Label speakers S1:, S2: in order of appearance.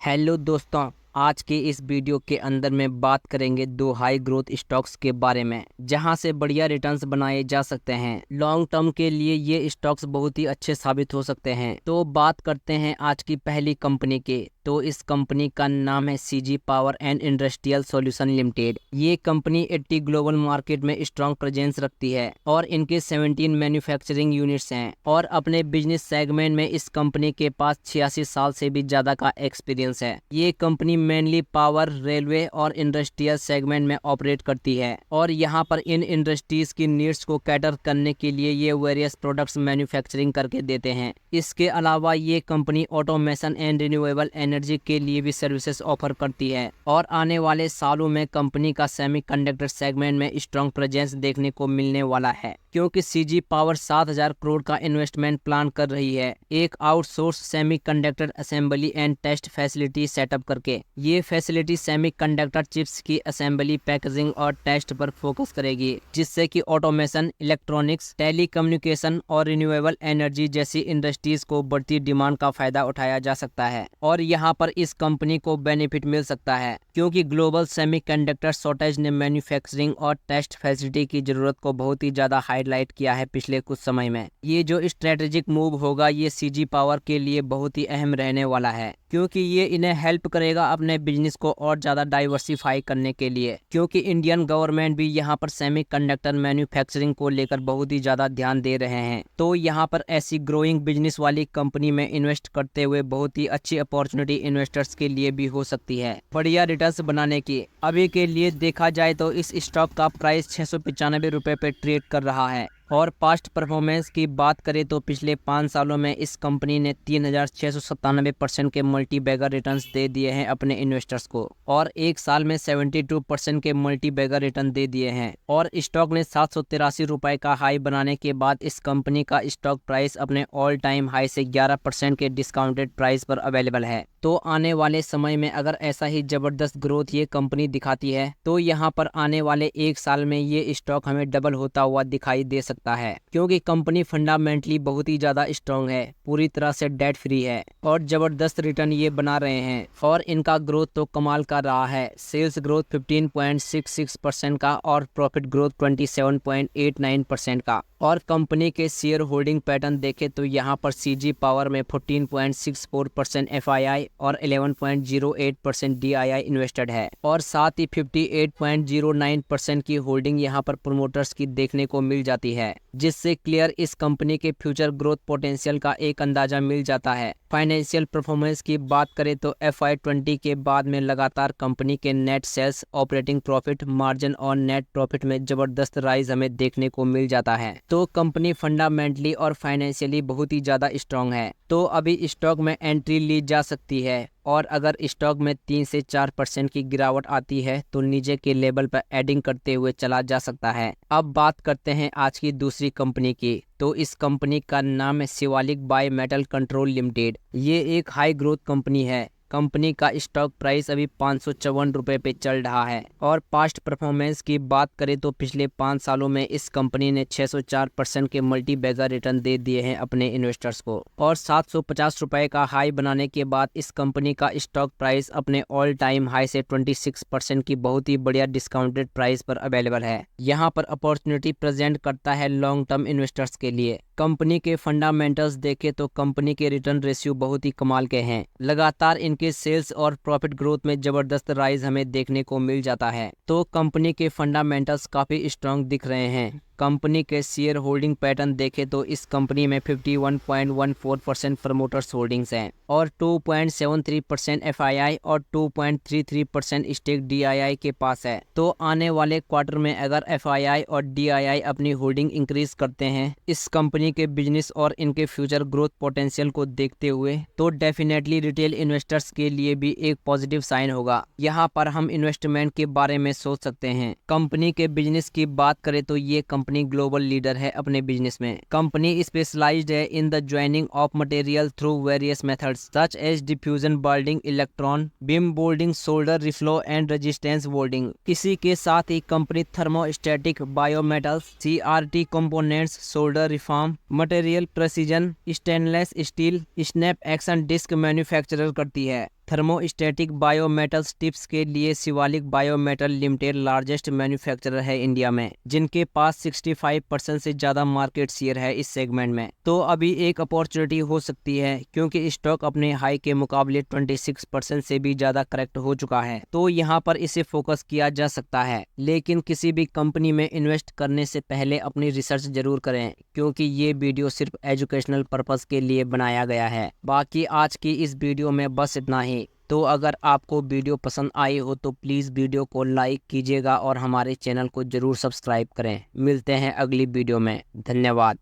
S1: Hello दोस्तों, आज के इस वीडियो के अंदर में बात करेंगे दो हाई ग्रोथ स्टॉक्स के बारे में जहां से बढ़िया रिटर्न्स बनाए जा सकते हैं। लॉन्ग टर्म के लिए ये स्टॉक्स बहुत ही अच्छे साबित हो सकते हैं। तो बात करते हैं आज की पहली कंपनी के। तो इस कंपनी का नाम है CG power and industrial solution limited. ये कंपनी 80 ग्लोबल मार्केट में स्ट्रॉन्ग प्रेजेंस रखती है और इनके 17 मैन्युफैक्चरिंग यूनिट्स हैं और अपने बिजनेस सेगमेंट में इस कंपनी के पास 86 साल से भी ज्यादा का एक्सपीरियंस है। ये कंपनी मेनली पावर, रेलवे और इंडस्ट्रियल सेगमेंट में ऑपरेट करती है और यहाँ पर इन इंडस्ट्रीज की नीड्स को कैटर करने के लिए ये वेरियस प्रोडक्ट्स मैन्युफैक्चरिंग करके देते हैं। इसके अलावा ये company automation and renewable energy के लिए भी सर्विसेज ऑफर करती है और आने वाले सालों में कंपनी का सेमीकंडक्टर सेगमेंट में स्ट्रॉन्ग प्रेजेंस देखने को मिलने वाला है, क्योंकि सीजी पावर 7,000 करोड़ का इन्वेस्टमेंट प्लान कर रही है एक outsource semiconductor assembly and test facility setup करके। ये फैसिलिटी सेमीकंडक्टर चिप्स की असेंबली, पैकेजिंग और टेस्ट पर फोकस करेगी, जिससे कि ऑटोमेशन, इलेक्ट्रॉनिक्स, टेलीकम्युनिकेशन और रिन्यूएबल एनर्जी जैसी इंडस्ट्रीज को बढ़ती डिमांड का फायदा उठाया जा सकता है। और यहाँ पर इस कंपनी को बेनिफिट मिल सकता है क्योंकि ग्लोबल सेमीकंडक्टर शॉर्टेज ने मैन्युफैक्चरिंग और टेस्ट फैसिलिटी की जरूरत को बहुत ही ज्यादा हाईलाइट किया है पिछले कुछ समय में। ये जो स्ट्रेटेजिक मूव होगा ये सीजी पावर के लिए बहुत ही अहम रहने वाला है, क्योंकि ये इन्हें हेल्प करेगा अपने बिजनेस को और ज्यादा डाइवर्सिफाई करने के लिए, क्योंकि इंडियन गवर्नमेंट भी यहाँ पर सेमीकंडक्टर मैन्युफैक्चरिंग को लेकर बहुत ही ज्यादा ध्यान दे रहे हैं। तो यहाँ पर ऐसी ग्रोइंग बिजनेस वाली कंपनी में इन्वेस्ट करते हुए बहुत ही अच्छी अपॉर्चुनिटी इन्वेस्टर्स के लिए भी हो सकती है बढ़िया रिटर्न्स बनाने की। अभी के लिए देखा जाए तो इस स्टॉक का प्राइस 695 रुपए पे ट्रेड कर रहा है और पास्ट परफॉर्मेंस की बात करें तो पिछले 5 सालों में इस कंपनी ने 3,697% के मल्टी बैगर रिटर्न्स दे दिए हैं अपने इन्वेस्टर्स को और एक साल में 72% के मल्टी बैगर रिटर्न दे दिए हैं। और स्टॉक ने 783 रुपए का हाई बनाने के बाद इस कंपनी का स्टॉक प्राइस अपने ऑल टाइम हाई से 11% के डिस्काउंटेड प्राइस पर अवेलेबल है। तो आने वाले समय में अगर ऐसा ही जबरदस्त ग्रोथ ये कंपनी दिखाती है तो यहाँ पर आने वाले एक साल में ये स्टॉक हमें डबल होता हुआ दिखाई दे सकता है, क्योंकि कंपनी फंडामेंटली बहुत ही ज्यादा स्ट्रॉन्ग है, पूरी तरह से डेट फ्री है और जबरदस्त रिटर्न ये बना रहे हैं। और इनका ग्रोथ तो कमाल का रहा है, सेल्स ग्रोथ 15.66% का और प्रॉफिट ग्रोथ 27.89% का। और कंपनी के शेयर होल्डिंग पैटर्न देखे तो यहाँ पर सीजी पावर में 14.64% एफआईआई और 11.08% डीआईआई इन्वेस्टेड है और साथ ही 58.09% की होल्डिंग यहाँ पर प्रोमोटर्स की देखने को मिल जाती है, जिससे क्लियर इस कंपनी के फ्यूचर ग्रोथ पोटेंशियल का एक अंदाजा मिल जाता है। फाइनेंशियल परफॉर्मेंस की बात करें तो FY20 के बाद में लगातार कंपनी के net sales, operating profit margin और नेट प्रॉफिट में जबरदस्त राइज हमें देखने को मिल जाता है। तो कंपनी फंडामेंटली और फाइनेंशियली बहुत ही ज्यादा स्ट्रॉन्ग है। तो अभी स्टॉक में एंट्री ली जा सकती है और अगर स्टॉक में 3 से 4% की गिरावट आती है तो नीचे के लेवल पर एडिंग करते हुए चला जा सकता है। अब बात करते हैं आज की दूसरी कंपनी की। तो इस कंपनी का नाम है Shivalik by metal control limited. ये एक हाई ग्रोथ कंपनी है। कंपनी का स्टॉक प्राइस अभी 554 रुपए पे चल रहा है और पास्ट परफॉर्मेंस की बात करें तो पिछले 5 सालों में इस कंपनी ने 604% के मल्टी बैगर रिटर्न दे दिए हैं अपने इन्वेस्टर्स को और 750 रुपए का हाई बनाने के बाद इस कंपनी का स्टॉक प्राइस अपने ऑल टाइम हाई से 26% की बहुत ही बढ़िया डिस्काउंटेड प्राइस पर अवेलेबल है। यहाँ पर अपॉर्चुनिटी प्रेजेंट करता है लॉन्ग टर्म इन्वेस्टर्स के लिए। कंपनी के फंडामेंटल्स देखे तो कंपनी के रिटर्न रेशियो बहुत ही कमाल के हैं। लगातार इनके सेल्स और प्रॉफिट ग्रोथ में जबरदस्त राइज हमें देखने को मिल जाता है। तो कंपनी के फंडामेंटल्स काफी स्ट्रांग दिख रहे हैं। कंपनी के शेयर होल्डिंग पैटर्न देखे तो इस कंपनी में 51.14% प्रमोटर्स होल्डिंग्स हैं और 2.73% एफआईआई और 2.33% स्टेक डीआईआई के पास है। तो आने वाले क्वार्टर में अगर एफआईआई और डीआईआई अपनी होल्डिंग इंक्रीज करते हैं इस कंपनी के बिजनेस और इनके फ्यूचर ग्रोथ पोटेंशियल को देखते हुए, तो डेफिनेटली रिटेल इन्वेस्टर्स के लिए भी एक पॉजिटिव साइन होगा। यहाँ पर हम इन्वेस्टमेंट के बारे में सोच सकते हैं। कंपनी के बिजनेस की बात करें तो ये कंपनी ग्लोबल लीडर है अपने बिजनेस में। कंपनी स्पेशलाइज्ड है in the joining of material through various methods such as diffusion bonding, electron beam bonding, solder reflow and resistance bonding. इसी के साथ ही company thermostatic, bimetals, CRT components, solder reform, material precision, stainless steel, snap action disc manufacturer करती है। Thermostatic bimetals tips के लिए Shivalik bimetal limited largest manufacturer है India में, जिनके पास 65% से ज़्यादा मार्केट शेयर है इस सेगमेंट में। तो अभी एक अपॉर्चुनिटी हो सकती है क्योंकि स्टॉक अपने हाई के मुकाबले 26% से भी ज़्यादा करेक्ट हो चुका है, तो यहाँ पर इसे फोकस किया जा सकता है। लेकिन किसी भी कंपनी में इन्वेस्ट करने से पहले अपनी रिसर्च जरूर करें, क्योंकि ये वीडियो सिर्फ एजुकेशनल पर्पज़ के लिए बनाया गया है। बाकी आज की इस वीडियो में बस इतना ही। तो अगर आपको वीडियो पसंद आई हो तो प्लीज़ वीडियो को लाइक कीजिएगा और हमारे चैनल को ज़रूर सब्सक्राइब करें। मिलते हैं अगली वीडियो में। धन्यवाद।